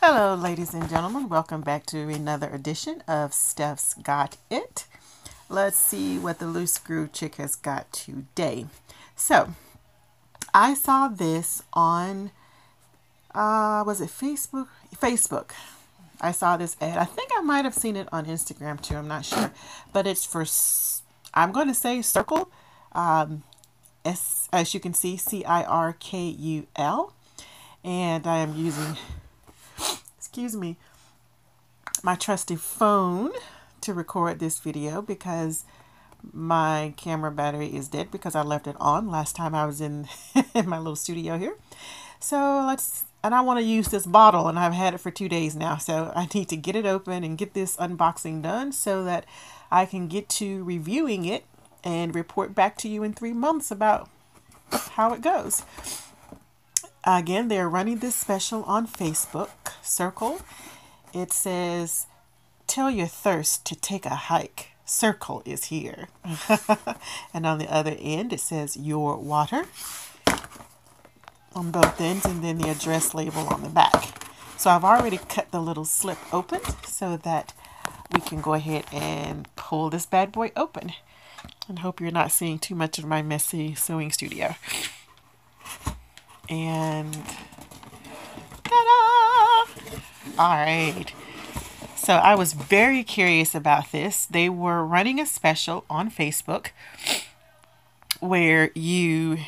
Hello, ladies and gentlemen. Welcome back to another edition of Steph's Got It. Let's see what the loose screw chick has got today. So, I saw this on, was it Facebook? Facebook. I saw this ad. I think I might have seen it on Instagram too. I'm not sure. But it's for, I'm going to say Cirkul. As you can see, Cirkul. And I am using, excuse me, my trusty phone to record this video because my camera battery is dead because I left it on last time I was in, in my little studio here. So and I want to use this bottle, and I've had it for 2 days now. So I need to get it open and get this unboxing done so that I can get to reviewing it and report back to you in 3 months about how it goes. Again, they're running this special on Facebook, Cirkul. It says, tell your thirst to take a hike. Cirkul is here. And on the other end, it says your water on both ends, and then the address label on the back. So I've already cut the little slip open so that we can go ahead and pull this bad boy open. And hope you're not seeing too much of my messy sewing studio. And ta-da! All right. So I was very curious about this. They were running a special on Facebook where you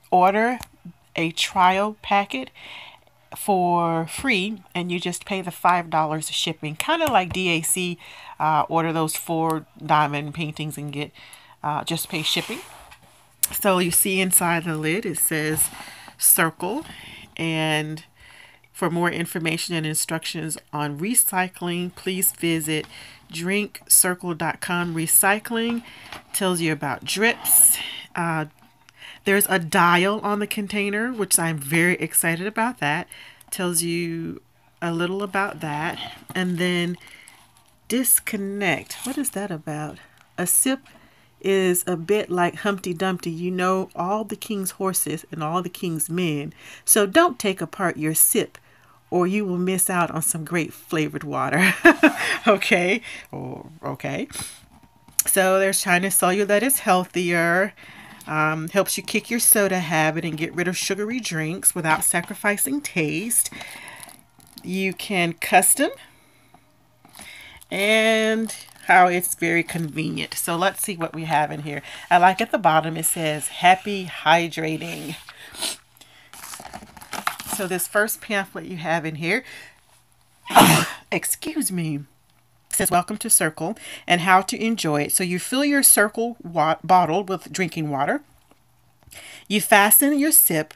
order a trial packet for free and you just pay the $5 shipping, kind of like DAC. Order those 4 diamond paintings and get just pay shipping. So you see inside the lid it says Cirkul, and for more information and instructions on recycling, please visit drinkcirkul.com. Recycling tells you about drips. There's a dial on the container, which I'm very excited about. That tells you a little about that. And then disconnect. What is that about? A sip is a bit like Humpty Dumpty. You know all the king's horses and all the king's men. So don't take apart your sip or you will miss out on some great flavored water. Okay. Oh, okay. So they're trying to sell you that it's healthier. Helps you kick your soda habit and get rid of sugary drinks without sacrificing taste. You can custom, and how it's very convenient. So let's see what we have in here. I like at the bottom it says happy hydrating. So this first pamphlet you have in here, excuse me, says welcome to Cirkul and how to enjoy it. So you fill your Cirkul bottle with drinking water. You fasten your sip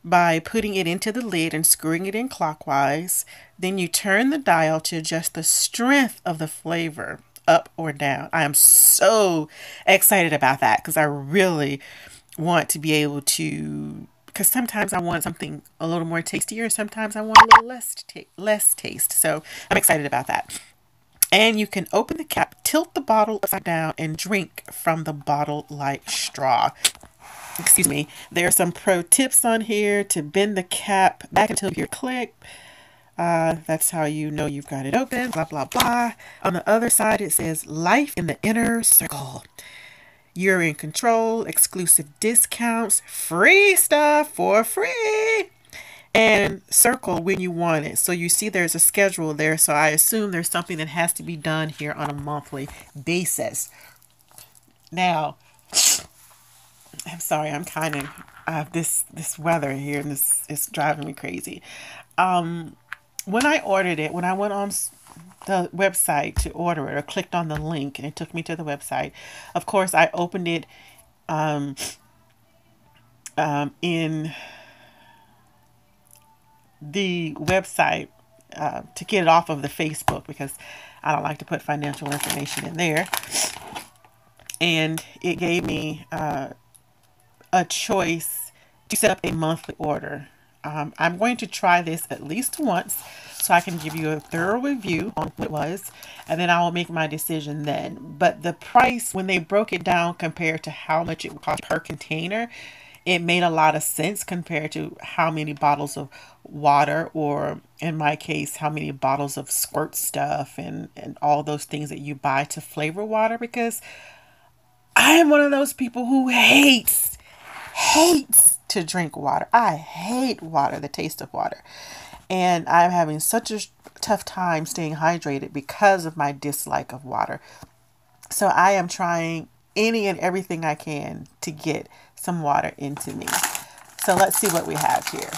by putting it into the lid and screwing it in clockwise. Then you turn the dial to adjust the strength of the flavor, up or down. I am so excited about that because I really want to be able to, because sometimes I want something a little more tastier, sometimes I want a little less taste. So I'm excited about that. And you can open the cap, tilt the bottle upside down, and drink from the bottle like straw. Excuse me. There are some pro tips on here to bend the cap back until you hear click. That's how you know you've got it open, blah, blah, blah. On the other side, it says life in the inner circle. You're in control, exclusive discounts, free stuff for free, and Cirkul when you want it. So you see there's a schedule there. So I assume there's something that has to be done here on a monthly basis. Now, I'm sorry, I'm kind of, this weather here, and this is driving me crazy. When I ordered it, when I went on the website to order it or clicked on the link and it took me to the website, of course, I opened it in the website to get it off of the Facebook because I don't like to put financial information in there. And it gave me a choice to set up a monthly order. I'm going to try this at least once so I can give you a thorough review on what it was, and then I will make my decision then. But the price, when they broke it down compared to how much it would cost per container, it made a lot of sense compared to how many bottles of water, or in my case, how many bottles of squirt stuff and all those things that you buy to flavor water, because I am one of those people who hates to drink water. I hate water, the taste of water. And I'm having such a tough time staying hydrated because of my dislike of water. So I am trying any and everything I can to get some water into me. So let's see what we have here.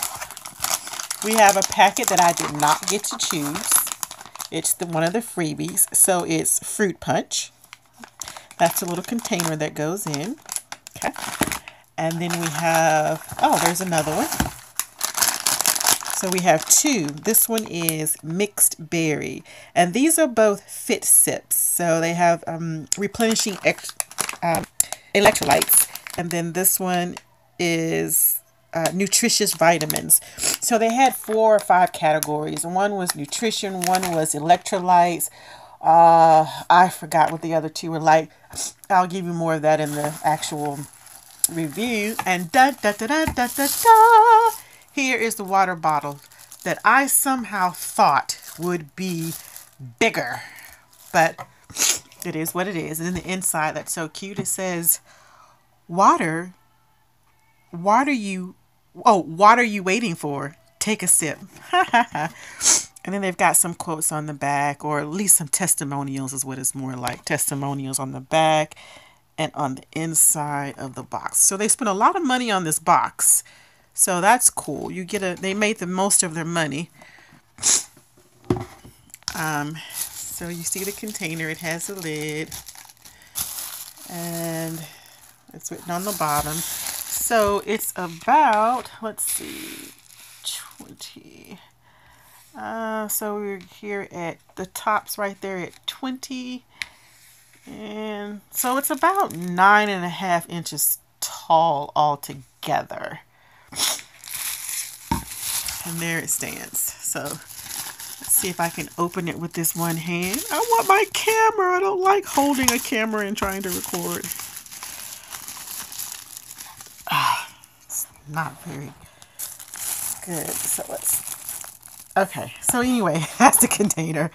We have a packet that I did not get to choose. It's one of the freebies. So it's fruit punch. That's a little container that goes in. Okay. And then we have, oh, there's another one. So we have two. This one is mixed berry. And these are both fit sips. So they have replenishing electrolytes. And then this one is nutritious vitamins. So they had 4 or 5 categories. One was nutrition. One was electrolytes. I forgot what the other 2 were like. I'll give you more of that in the actual review. And here is the water bottle that I somehow thought would be bigger, but it is what it is. And in the inside, that's so cute. It says, water you waiting for? Take a sip. And then they've got some quotes on the back, or at least some testimonials is what it's more like. Testimonials on the back and on the inside of the box. So they spent a lot of money on this box. So that's cool. They made the most of their money. So you see the container, it has a lid. And it's written on the bottom. So it's about, let's see, 20. So we're here at the tops right there at 20. And so it's about 9.5 inches tall altogether. And there it stands. So let's see if I can open it with this one hand. I want my camera. I don't like holding a camera and trying to record. It's not very good. So okay. So anyway, that's the container.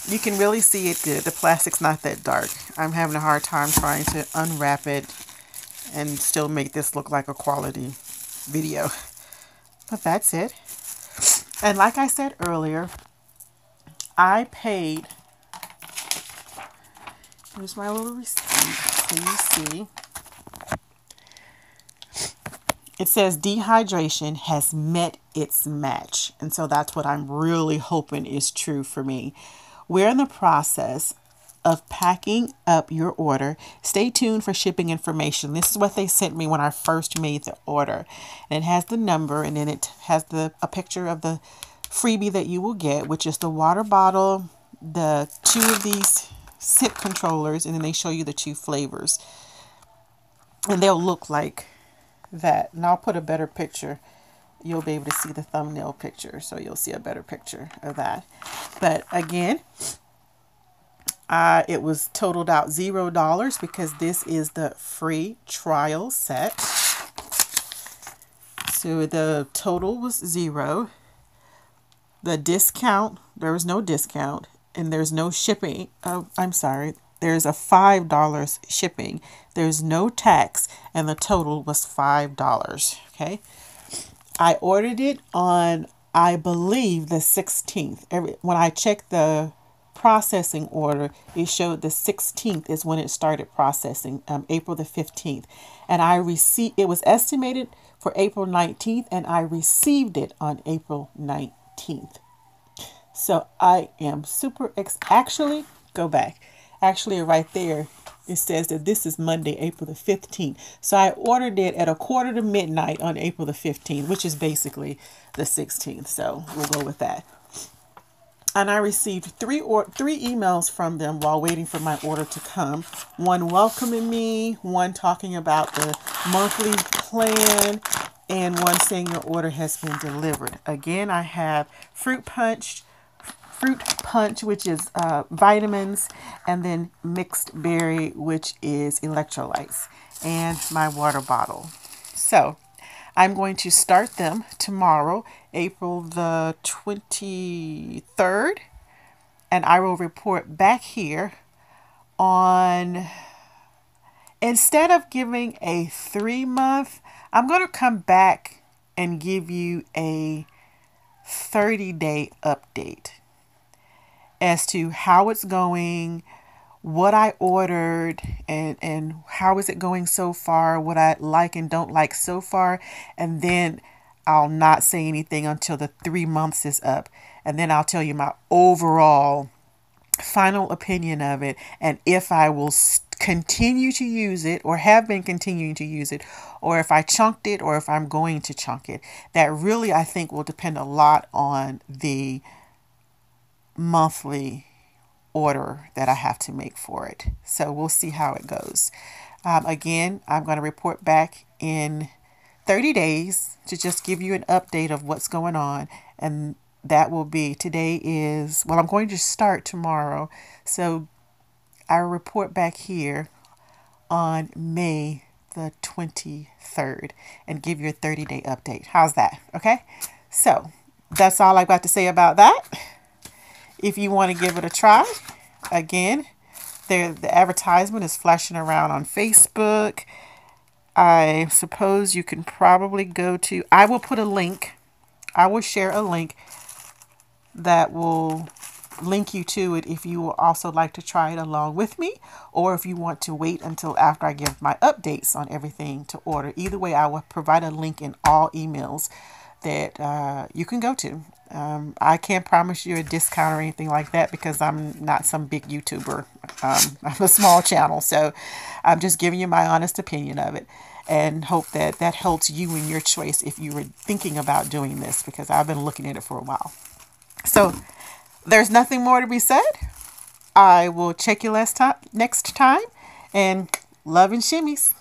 You can really see it good. The plastic's not that dark. I'm having a hard time trying to unwrap it and still make this look like a quality video. But that's it. And like I said earlier, I paid, here's my little receipt, so you see. It says dehydration has met its match. And so that's what I'm really hoping is true for me. We're in the process of packing up your order. Stay tuned for shipping information. This is what they sent me when I first made the order. And it has the number, and then it has a picture of the freebie that you will get, which is the water bottle, the 2 of these sip controllers, and then they show you the 2 flavors. And they'll look like that. And I'll put a better picture. You'll be able to see the thumbnail picture, so you'll see a better picture of that. But again, it was totaled out $0 because this is the free trial set. So the total was 0. The discount, there was no discount, and there's no shipping. Oh, I'm sorry. There's a $5 shipping. There's no tax, and the total was $5. Okay. I ordered it on, I believe, the 16th. When I checked the processing order, it showed the 16th is when it started processing, April the 15th. And it was estimated for April 19th, and I received it on April 19th. So I am super, actually, go back. Actually, right there, it says that this is Monday, April the 15th. So I ordered it at 1:45 midnight on April the 15th, which is basically the 16th. So we'll go with that. And I received three emails from them while waiting for my order to come. One welcoming me, one talking about the monthly plan, and one saying your order has been delivered. Again, I have fruit punch, which is vitamins, and then mixed berry, which is electrolytes. and my water bottle. So I'm going to start them tomorrow, April the 23rd, and I will report back here on, instead of giving a 3-month, I'm going to come back and give you a 30-day update as to how it's going, what I ordered, and how is it going so far, what I like and don't like so far. And then I'll not say anything until the 3 months is up. And then I'll tell you my overall final opinion of it, and if I will continue to use it, or have been continuing to use it, or if I chunked it, or if I'm going to chunk it. That really, I think, will depend a lot on the monthly order that I have to make for it. So we'll see how it goes. Again, I'm going to report back in 30 days to just give you an update of what's going on. And that will be, today is, well, I'm going to start tomorrow. So I'll report back here on May the 23rd and give you a 30-day update. How's that? Okay. So that's all I've got to say about that. If you want to give it a try, again, the advertisement is flashing around on Facebook. I suppose you can probably go to, I will put a link. I will share a link that will link you to it if you will also like to try it along with me, or if you want to wait until after I give my updates on everything to order. Either way, I will provide a link in all emails that you can go to. I can't promise you a discount or anything like that because I'm not some big YouTuber. I'm a small channel, so I'm just giving you my honest opinion of it, and hope that that helps you in your choice if you were thinking about doing this, because I've been looking at it for a while. So there's nothing more to be said. I will check you next time, and love and shimmies.